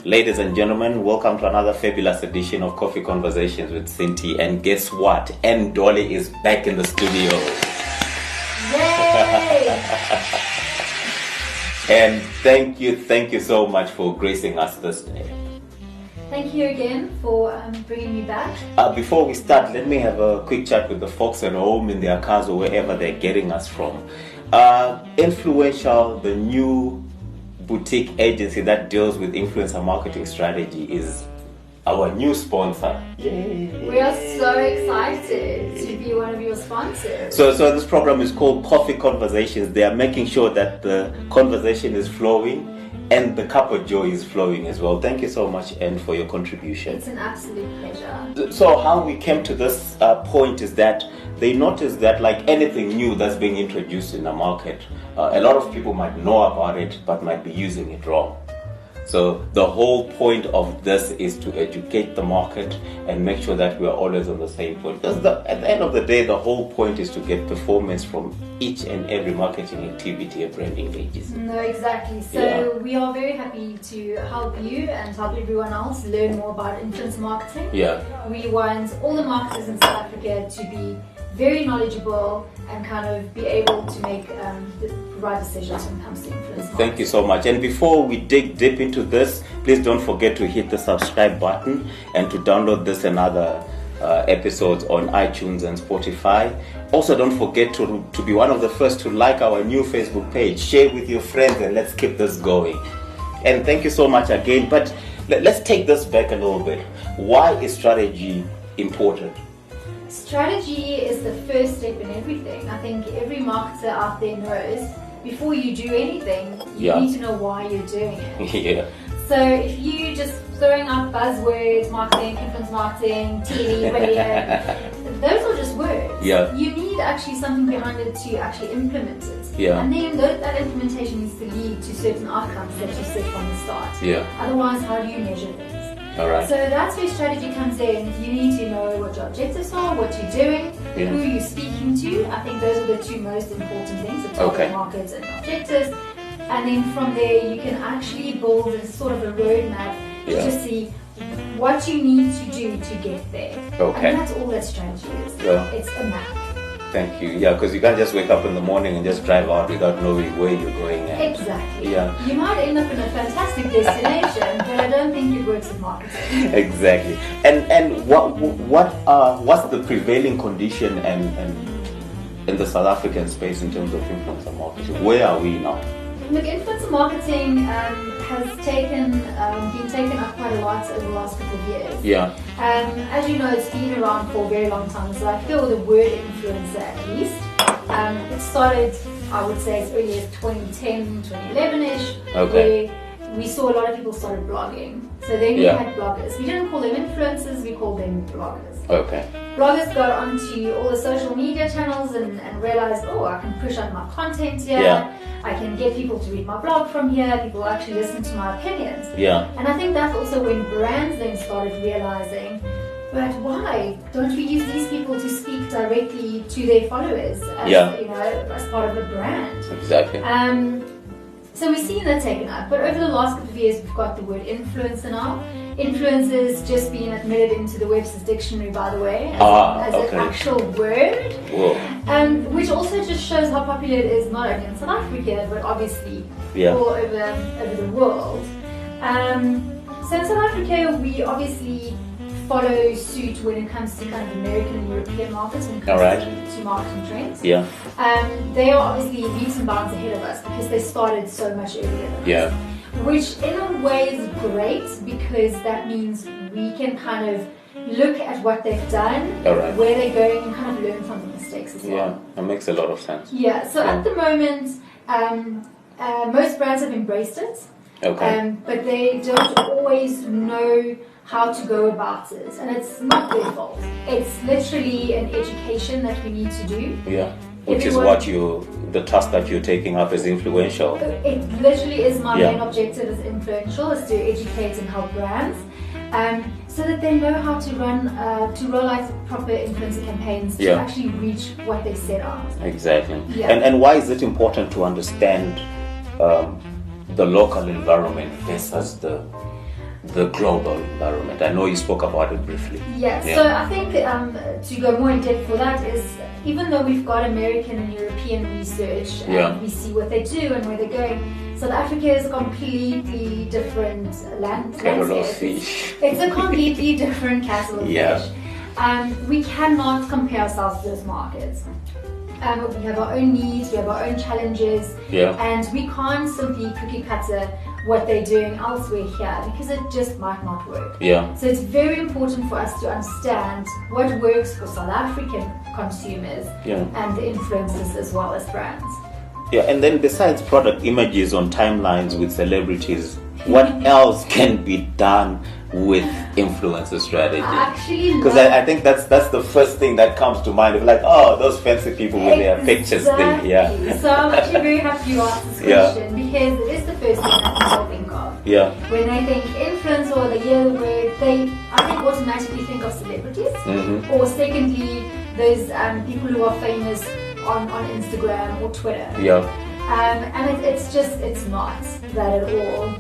Ladies and gentlemen, welcome to another fabulous edition of Coffee Conversations with Cinti. And guess what? N Dolly is back in the studio. Yay! And thank you so much for gracing us this day. Thank you again for bringing me back. Before we start, let me have a quick chat with the folks at home in their cars or wherever they're getting us from. Influential, the new boutique agency that deals with influencer marketing strategy, is our new sponsor. Yay. We are so excited to be one of your sponsors. So this program is called Coffee Conversations. They are making sure that the conversation is flowing and the cup of joy is flowing as well. Thank you so much, Anne, for your contribution. It's an absolute pleasure. So how we came to this point is that they noticed that, like anything new that's being introduced in the market, a lot of people might know about it but might be using it wrong. So the whole point of this is to educate the market and make sure that we are always on the same point. Because at the end of the day, the whole point is to get performance from each and every marketing activity a brand engages. No, exactly. So we are very happy to help you and help everyone else learn more about influencer marketing. Yeah. We want all the marketers in South Africa to be very knowledgeable and kind of be able to make the right decisions when it comes to influence marketing. Thank you so much. And before we dig deep into this, please don't forget to hit the subscribe button and to download this and other episodes on iTunes and Spotify. Also, don't forget to be one of the first to like our new Facebook page, share with your friends, and let's keep this going. And thank you so much again. But let's take this back a little bit. Why is strategy important? Strategy is the first step in everything. I think every marketer out there knows before you do anything, you need to know why you're doing it. Yeah. So if you just throwing out buzzwords, marketing, influence marketing, TV, radio, those are just words. Yeah. You need actually something behind it to actually implement it. Yeah. And then that implementation needs to lead to certain outcomes that you set from the start. Yeah. Otherwise, how do you measure things? All right. So that's where strategy comes in. You need to know what your objectives are, what you're doing, who you're speaking to. I think those are the two most important things, the target markets and objectives. And then from there, you can actually build a sort of a roadmap to just see what you need to do to get there. Okay. And that's all that strategy is. Yeah. It's a map. Thank you. Yeah, because you can't just wake up in the morning and just drive out without knowing where you're going. Exactly. Yeah. You might end up in a fantastic destination, but I don't think it works with marketing. Exactly. And what's the prevailing condition and in the South African space in terms of influencer marketing? Where are we now? Look, influencer marketing has been taken up quite a lot over the last couple of years. Yeah. As you know, it's been around for a very long time. So I feel the word influencer, at least, it started, I would say, as early as 2010, 2011-ish, where we saw a lot of people started blogging. So then we had bloggers. We didn't call them influencers, we called them bloggers. Okay. Bloggers got onto all the social media channels and realized, I can push out my content here. Yeah. I can get people to read my blog from here. People actually listen to my opinions. Yeah. And I think that's also when brands then started realizing, but why don't we use these people to speak directly to their followers as part of a brand? Exactly. So we've seen that taken up, but over the last couple of years we've got the word influencer now. Influencers just being admitted into the Webster's Dictionary, by the way, as an actual word. Whoa. Which also just shows how popular it is, not only in South Africa, but obviously all over the world. So in South Africa, we obviously follow suit when it comes to kind of American and European markets when it comes to marketing trends. Yeah. They are obviously leaps and bounds ahead of us because they started so much earlier than us. Yeah. Which in a way is great because that means we can kind of look at what they've done, where they're going, and kind of learn from the mistakes as well. Yeah, that makes a lot of sense. Yeah, so at the moment, most brands have embraced it, but they don't always know how to go about it, and it's not their fault. It's literally an education that we need to do. Yeah. Which is what the task that you're taking up is Influential. It literally is my main objective as Influential, is to educate and help brands, so that they know how to roll out proper influencer campaigns to actually reach what they set out. Exactly. Yeah. And why is it important to understand the local environment versus the the global environment? I know you spoke about it briefly. Yeah. So I think to go more in depth for that is, even though we've got American and European research and we see what they do and where they're going, South Africa is a completely different landscape. It's a completely different kettle of fish. We cannot compare ourselves to those markets. We have our own needs, we have our own challenges, and we can't simply cookie cutter what they're doing elsewhere here, because it just might not work. So it's very important for us to understand what works for South African consumers and the influencers as well as brands. And then besides product images on timelines with celebrities, what else can be done with influencer strategy? Because I think that's the first thing that comes to mind. It's like, oh, those fancy people with their pictures thing. So I'm actually very happy you asked this question, because it is the first thing that people think of. When they think influencer or they hear the word, they automatically think of celebrities, or secondly, those people who are famous on Instagram or Twitter. And it's not that at all.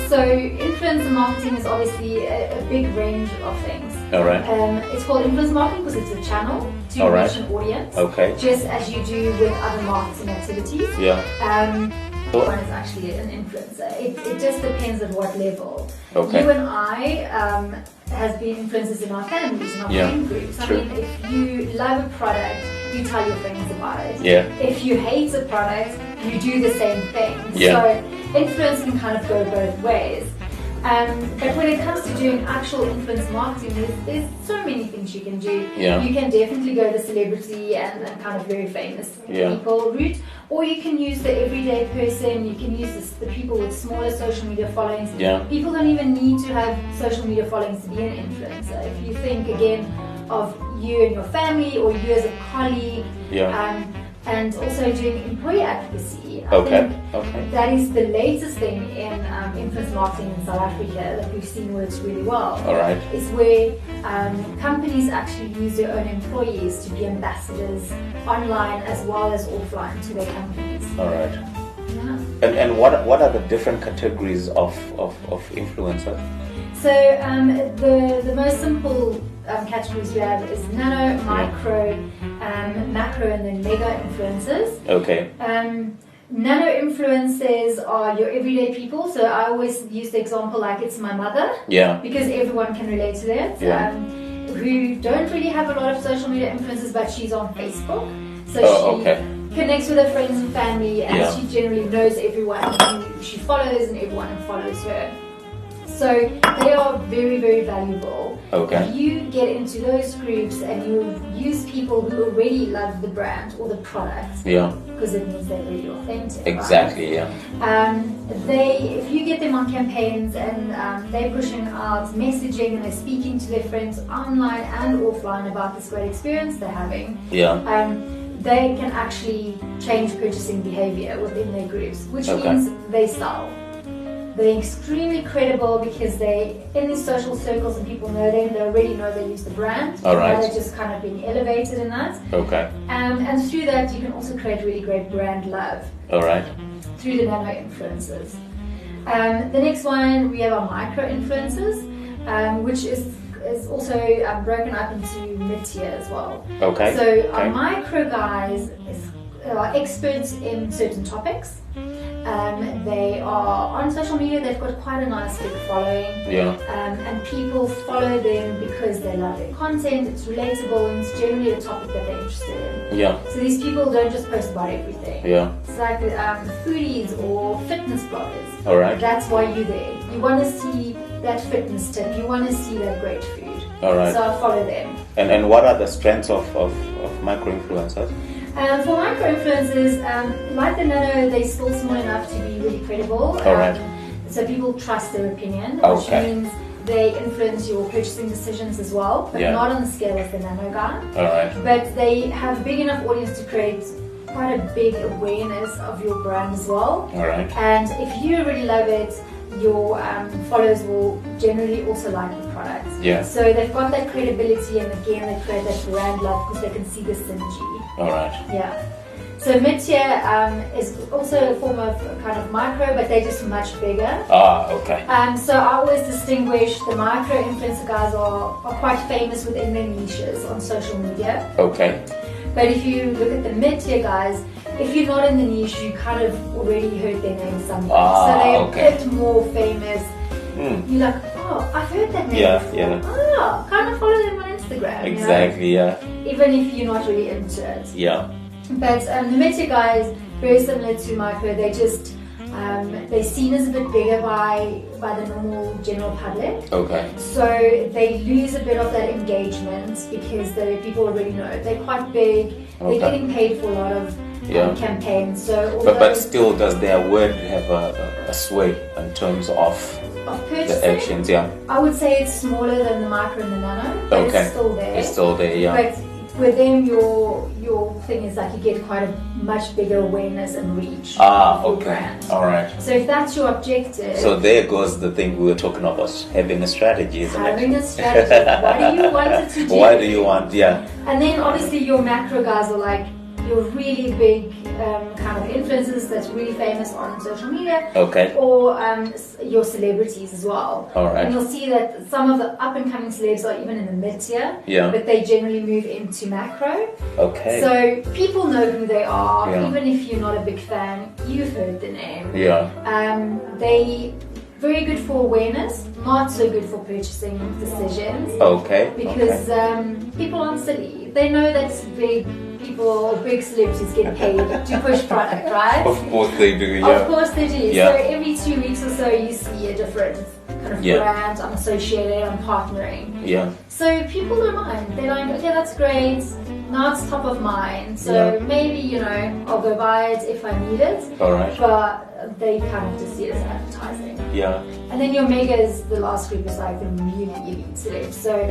So influencer marketing is obviously a big range of things. It's called influencer marketing because it's a channel to reach an audience, just as you do with other marketing activities. One is actually an influencer. It just depends at what level. You and I has been influencers in our families, in our friend groups. I mean, if you love a product, you tell your friends about it. If you hate a product, you do the same thing. So influence can kind of go both ways. But when it comes to doing actual influence marketing, there's so many things you can do. You can definitely go the celebrity and kind of very famous people route, or you can use the everyday person. You can use the people with smaller social media followings. People don't even need to have social media followings to be an influencer. If you think again of you and your family, or you as a colleague, and also doing employee advocacy. I think that is the latest thing in influence marketing in South Africa that we've seen works really well. Is where companies actually use their own employees to be ambassadors online as well as offline to their companies. And what are the different categories of influencer? So the most simple categories we have is nano, micro, macro, and then mega influencers. Nano influencers are your everyday people. So I always use the example like it's my mother, because everyone can relate to that. Who don't really have a lot of social media influencers, but she's on Facebook, so she connects with her friends and family, and she generally knows everyone who she follows, and everyone follows her. So they are very, very valuable. If you get into those groups and you use people who already love the brand or the product, because it means they're really authentic. If you get them on campaigns and they're pushing out messaging and they're speaking to their friends online and offline about this great experience they're having, they can actually change purchasing behavior within their groups, which means they sell. They're extremely credible because they in these social circles and people know them. They already know they use the brand. Now they're just kind of being elevated in that. And through that, you can also create really great brand love. Through the nano influencers. The next one, we have our micro influencers, which is also broken up into mid-tier as well. So our micro guys are experts in certain topics. They are on social media, they've got quite a nice big following, and people follow them because they love their content, it's relatable, and it's generally a topic that they're interested in. So these people don't just post about everything. It's like foodies or fitness bloggers. That's why you're there. You want to see that fitness tip, you want to see that great food. So I follow them. And what are the strengths of micro-influencers? For micro-influencers, like the nano, they're still small enough to be really credible. So people trust their opinion, which means they influence your purchasing decisions as well, but not on the scale of the nano guy. But they have big enough audience to create quite a big awareness of your brand as well. And if you really love it, your followers will generally also like the product. So they've got that credibility, and again they create that brand love because they can see the synergy. So mid-tier is also a form of kind of micro, but they're just much bigger. Okay. So I always distinguish the micro influencer guys are quite famous within their niches on social media. Okay. But if you look at the mid-tier guys, if you're not in the niche, you kind of already heard their name somewhere. So they're a bit more famous. You're like, oh, I've heard that name before. Yeah. Oh, kind of follow them on Instagram. Exactly, yeah. Even if you're not really into it. Yeah. But the mid-tier guys, very similar to micro, they just they're seen as a bit bigger by the normal general public. Okay. So they lose a bit of that engagement because the people already know they're quite big. They're getting paid for a lot of campaigns. So but still, does their word have a sway in terms of purchasing? The actions? Yeah. I would say it's smaller than the micro and the nano, but it's still there. It's still there, yeah. But with them, your thing is like you get quite a much bigger awareness and reach. Okay. Brand. All right. So if that's your objective. So there goes the thing we were talking about, having a strategy, isn't it? Having a strategy. What do you want it to do? Why do you want? Yeah. And then obviously your macro guys are like your really big kind of influencers that's really famous on social media. Okay. Or your celebrities as well. All right. And you'll see that some of the up and coming celebs are even in the mid tier. Yeah. But they generally move into macro. Okay. So people know who they are. Yeah. Even if you're not a big fan, you've heard the name. Yeah. They very good for awareness, not so good for purchasing decisions. Okay. Because people aren't silly. They know that big people, big celebrities get paid to push product, right? Of course they do, yeah. Of course they do. Yeah. So every 2 weeks or so you see a different kind of brand, I'm associated, I'm partnering. Yeah. So people don't mind. They're like, okay, that's great. Now it's top of mind. So maybe, I'll go buy it if I need it. All right. But they kind of just see it as advertising. Yeah. And then your megas, the last group is like the really elite celebs. So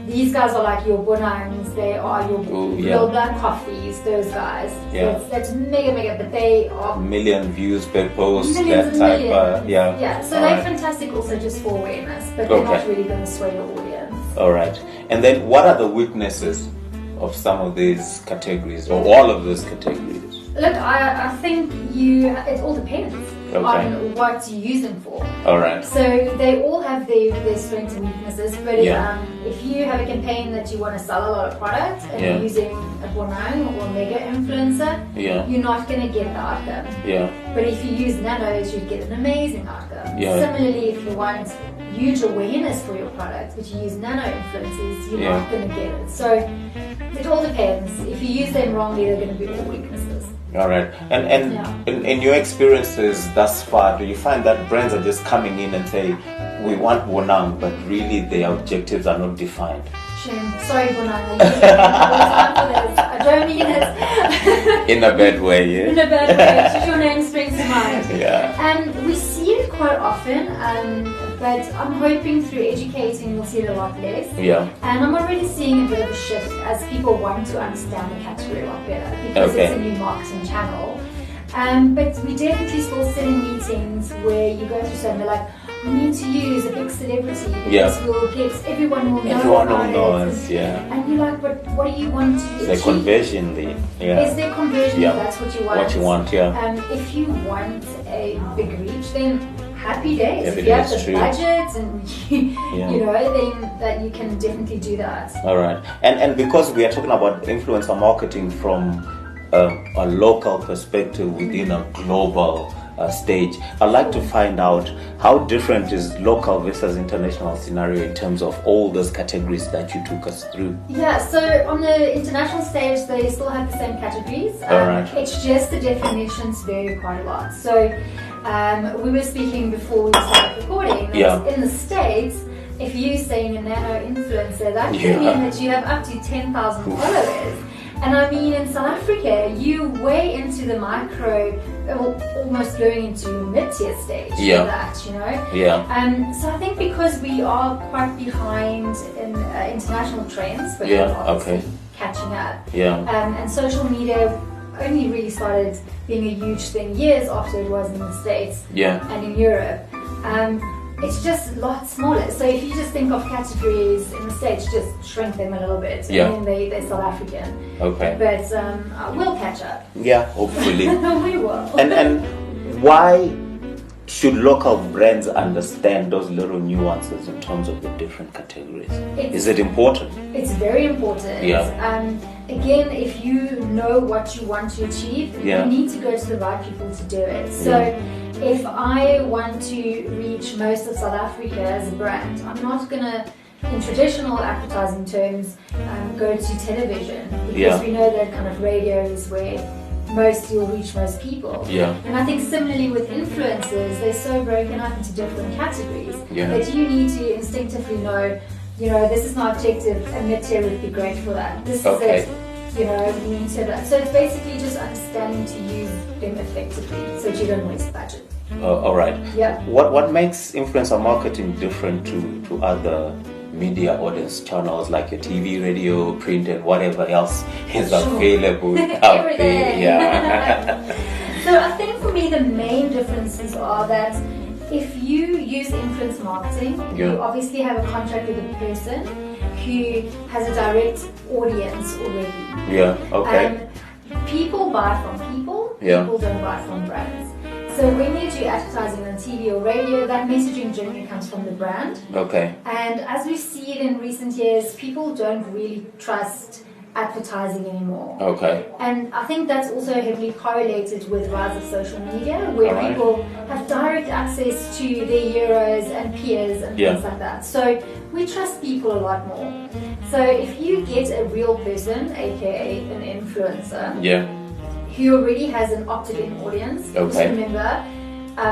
these guys are like your Bonangs, they are your real black coffees, those guys. Yeah. So that's mega, but they are million views per post, millions that and type. millions. Yeah. So they're fantastic also just for awareness, but they're not really going to sway your audience. All right. And then what are the weaknesses of some of these categories or all of those categories? Look, I think it all depends on what you use them for. All right. So they all have their strengths and weaknesses, but if you have a campaign that you want to sell a lot of product and you're using a Bonang or mega influencer, you're not going to get the outcome. Yeah. But if you use nanos, you get an amazing outcome. Yeah. Similarly, if you want huge awareness for your product, but you use nano influencers, you're not going to get it. So it all depends. If you use them wrongly, they're going to be all weaknesses. All right. And in your experiences thus far, do you find that brands are just coming in and say, we want Bonang, but really their objectives are not defined? Shame. Sorry, Bonang. I don't mean it. In a bad way, yeah? In a bad way. Just your name springs to mind. Yeah. And we see it quite often, but I'm hoping through educating we'll see it a lot less. Yeah. And I'm already seeing a bit of a shift as people want to understand the category a lot better because it's a new marketing channel. But we definitely still sit in meetings where you go through something like, we need to use a big celebrity because we'll get everyone will know. Everyone will know us, And you're like, but what do you want to achieve? It's a conversion lead. Is there conversion if that's what you want? What you want, if you want a big reach, then happy days. If you have the budget and then that you can definitely do that. All right. And because we are talking about influencer marketing from a local perspective within a global stage, I'd like to find out how different is local versus international scenario in terms of all those categories that you took us through. Yeah, so on the international stage, they still have the same categories. It's just the definitions vary quite a lot. So we were speaking before we started recording. In the States, if you're saying a nano influencer, that can mean that you have up to 10,000 followers. And I mean, in South Africa, you way into the micro, almost going into mid-tier stage for that, So I think because we are quite behind in international trends, but catching up. And social media only really started being a huge thing years after it was in the States and in Europe. it's just a lot smaller. So if you just think of categories in the States, just shrink them a little bit. Yeah. I mean, they're South African. Okay. But we'll catch up. Yeah, hopefully. We will. And why should local brands understand those little nuances in terms of the different categories? Is it important? It's very important. Yeah. Again, if you know what you want to achieve, yeah. you need to go to the right people to do it. So if I want to reach most of South Africa as a brand, I'm not going to, in traditional advertising terms, go to television, because we know that kind of radio is where you'll reach most people. Yeah. And I think similarly with influencers, they're so broken up into different categories that you need to instinctively know, this is my objective, and mid-tier would be great for that. This is it, we need to that. So it's basically just understanding to use them effectively so that you don't waste budget. All right. Yeah. What makes influencer marketing different to other media audience channels like your TV, radio, print, and whatever else is available out there? Yeah. So I think for me the main differences are that if you use influence marketing, you obviously have a contract with a person who has a direct audience already. Yeah. Okay. People buy from people. People don't buy from brands. So when you do advertising on TV or radio, that messaging generally comes from the brand. Okay. And as we see it in recent years, people don't really trust advertising anymore. Okay. And I think that's also heavily correlated with the rise of social media, where people have direct access to their heroes and peers and things like that. So we trust people a lot more. So if you get a real person, aka an influencer, who already has an opted-in audience. Just remember,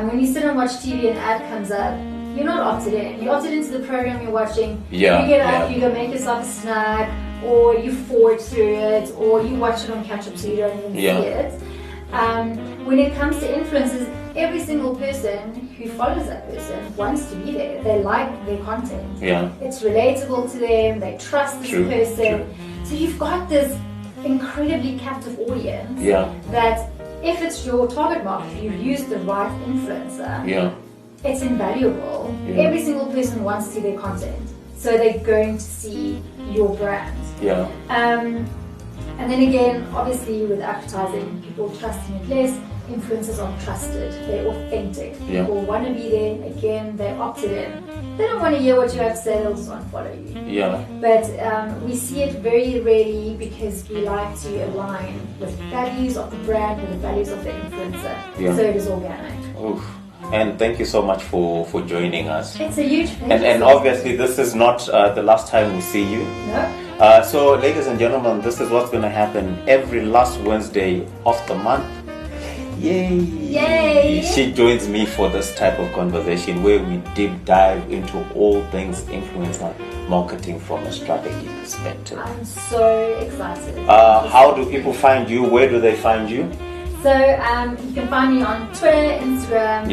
when you sit and watch TV and an ad comes up, you're not opted in. You're opted into the program you're watching. You get up, you go make yourself a snack, or you forward through it, or you watch it on catch-up so you don't even see it. When it comes to influencers, every single person who follows that person wants to be there. They like their content. It's relatable to them. They trust this person. So you've got this incredibly captive audience that if it's your target market, if you use the right influencer, it's invaluable. Every single person wants to see their content, so they're going to see your brand. And then again, obviously with advertising, people trusting it less. Influencers are trusted, they're authentic. People want to be there, again, they're opted in. They don't want to hear what you have to say, they'll just unfollow you. But we see it very rarely because we like to align with values of the brand, with the values of the influencer. So it is organic. Oof. And thank you so much for joining us. It's a huge pleasure. And obviously this is not the last time we see you. No. So ladies and gentlemen, this is what's going to happen every last Wednesday of the month. Yay! She joins me for this type of conversation where we deep dive into all things influencer marketing from a strategy perspective. I'm so excited. How do people find you? Where do they find you? So you can find me on Twitter, Instagram.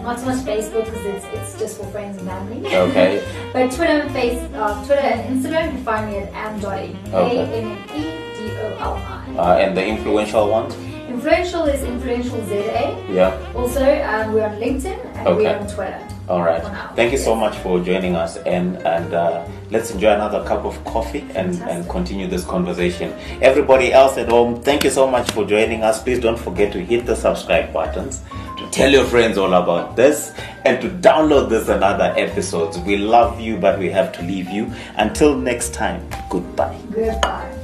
Not so much Facebook because it's just for friends and family. Okay. But Twitter and Instagram, you can find me at amdoli. ANNEDOLI. And the influential ones? Influential is Influential ZA. Also, we're on LinkedIn and we're on Twitter. All right. Thank you so much for joining us, and let's enjoy another cup of coffee and continue this conversation. Everybody else at home, thank you so much for joining us. Please don't forget to hit the subscribe buttons, to tell your friends all about this, and to download this and other episodes. We love you, but we have to leave you. Until next time, goodbye. Goodbye.